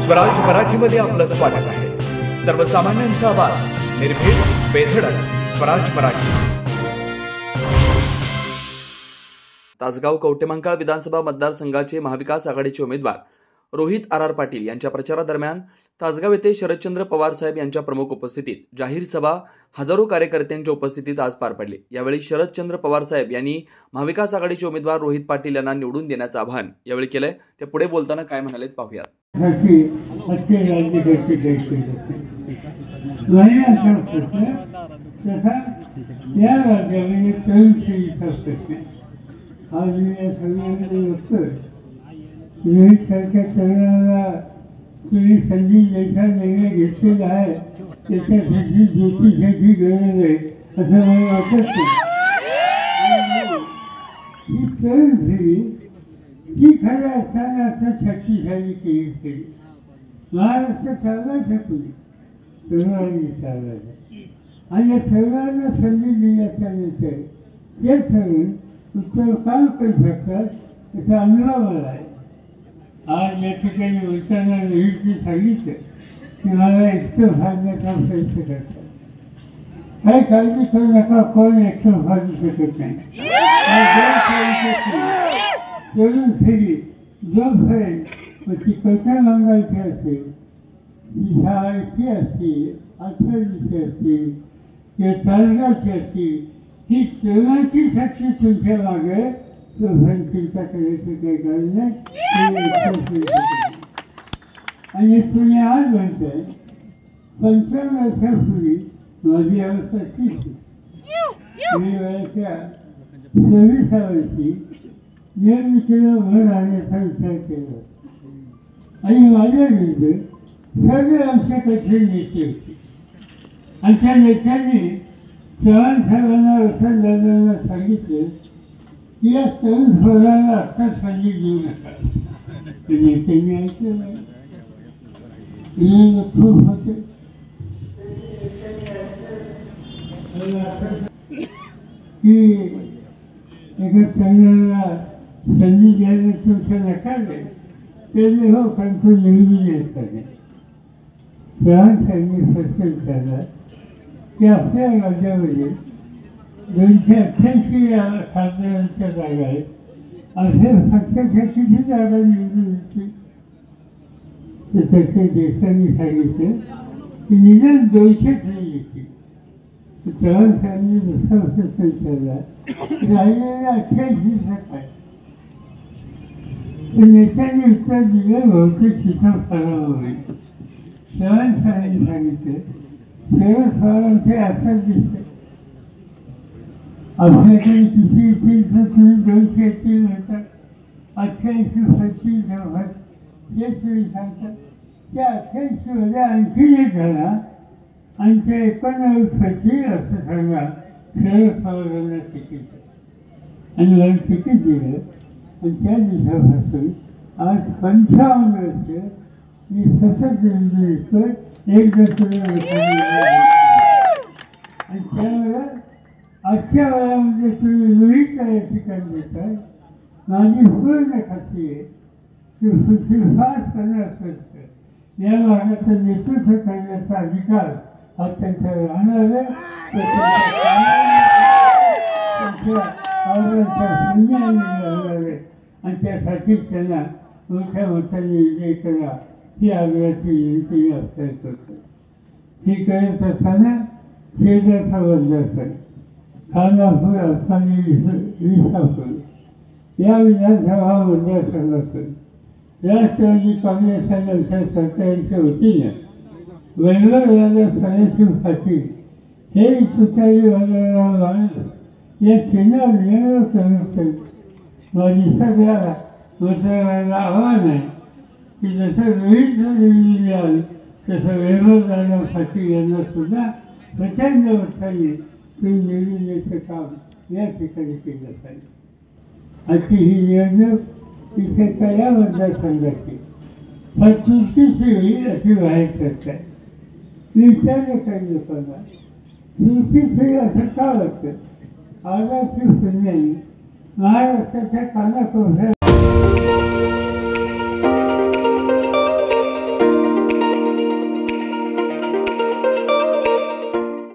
स्वराज मराठीमध्ये आपलं स्वागत आहे. सर्वसामान्यांचा आवाज, निर्भीड, बेधडक, स्वराज मराठी. तासगाव कवटेमंकाळ विधानसभा मतदारसंघाचे महाविकास आघाडीचे उमेदवार रोहित आर पाटील यांच्या प्रचारादरम्यान तासगाव येथे शरदचंद्र पवार साहेब यांच्या प्रमुख उपस्थितीत जाहीर सभा हजारो कार्यकर्त्यांच्या उपस्थितीत आज पार पडली. यावेळी शरदचंद्र पवार साहेब यांनी महाविकास आघाडीचे उमेदवार रोहित पाटील यांना निवडून देण्याचं आवाहन यावेळी केलंय. ते पुढे बोलताना काय म्हणालेत पाहूयात. रोहित सारख्या तरुणाला तुम्ही संधी ज्याचा निर्णय घेतलेला आहे त्याच्यासाठी ज्योतिषाची गरज आहे असं मला वाटत नाही. ही तरुण पिढी ती खरं असताना असं शक्तिशाली केली. महाराष्ट्र चालवायचं तुम्ही तरुणांनी चालवायचं आणि या सर्वांना संधी दिल्याच्या नंतर ते तरुण उत्तर काम करू शकतात याचा अनुभव मला आहे. आज या ठिकाणी बोलताना रोहितने सांगितलं की मला एकटं फाडण्याचा प्रयत्न करतात. काही काळजी करू नका, कोण एकटं फाडू शकत नाही. तरुण फेरी जोपर्यंत ती कथा मागायची असेल, ती शाळेची असतील, आठवडीची असतील किंवा तालगावची असतील, ही तरुणाची शक्ती तुमच्या मागे चिंता करायचं काही गरज नाही. आणि तुम्ही आज म्हणताय 55 वर्षापूर्वी माझी अवस्था ठीक होती. मी वयाच्या 26व्या वर्षी निवडणुकीला उभं राहण्याचा विचार केला आणि माझ्या विरुद्ध सगळे आमच्या कठीण नेते होते. आणि त्या नेत्यांनी चव्हाण साहेबांना वसंतदादांना सांगितलं की या तरुण पोराला अक्का संधी देऊ नका. ते नेत्यांनी ऐकलं नाही. खूप होते की एका तरुणाला संधी द्यायला तुमच्या नकार नाही. ते हो पण तो निवडून असतात. चव्हाण साहेबांनी प्रश्न विचारला की आपल्या राज्यामध्ये 288 खासदारांच्या जागा आहेत. अशा पक्षाच्या किती जागा निवडून होती? तर तसे देशांनी सांगितलं की निदान 200 तरी येतील. चव्हाण साहेबांनी दुसरा प्रश्न विचारला राहिलेल्या 88 काय? तर नेत्यांनी उत्तर दिलं बहुतेक तिथं फराव होईल. चव्हाण साहेबांनी सांगितलं शरद पवारांचे असंच दिसतं. आपल्याकडे किती येतील तर तुम्ही 200 येतील म्हणतात. 88, 25, 26 जे तुम्ही सांगतात त्या 88 मध्ये आणखी एक झाला आणि ते 89 25 असं सांगा शरद पवारांना तिकीट आणि मला तिकीट दिलं. आणि त्या दिवसापासून आज 55 वर्ष मी सतत दिसतोय. एक दशक आणि त्यामुळे आजच्या वयामध्ये तुम्ही रोहित या ठिकाणी देताय. माझी पूर्ण खात्री आहे की पुढची 5-50 वर्ष या भागाचं नेतृत्व करण्याचा अधिकार हा त्यांचा राहणार आहे. आणि त्यासाठी त्यांना मोठ्या मोठ्याने विजय करा ही आग्रहाची विनंती मी आपल्याला करतो. ही करत असताना शेजारचा मतदारसंघ खानापूर असताना विसापूर या विधानसभा मतदारसंघातून राष्ट्रवादी काँग्रेस आणि आमच्या सरकारच्या वतीनं वैभवराजा सदाशिव पाटील हे तुतारी वादळाला या चिन्हावर निर्णय करून माझी सगळ्या मतदारांना आव्हान आहे की जसं रोहित मिळाल तसं वैभवराजा पाटील यांना सुद्धा प्रचंड अर्थाने तुम्ही निवडण्याचं काम या ठिकाणी केलं पाहिजे. अशी ही निवडणूक विशेषतः या मतदारसंघाची चुरशीची होईल अशी बाहेर चर्चा आहे. विचारलं काही लोकांना चुरशीची असं का वाटतं? आगाशी पुण्याने महाराष्ट्राच्या कानाकोपऱ्यात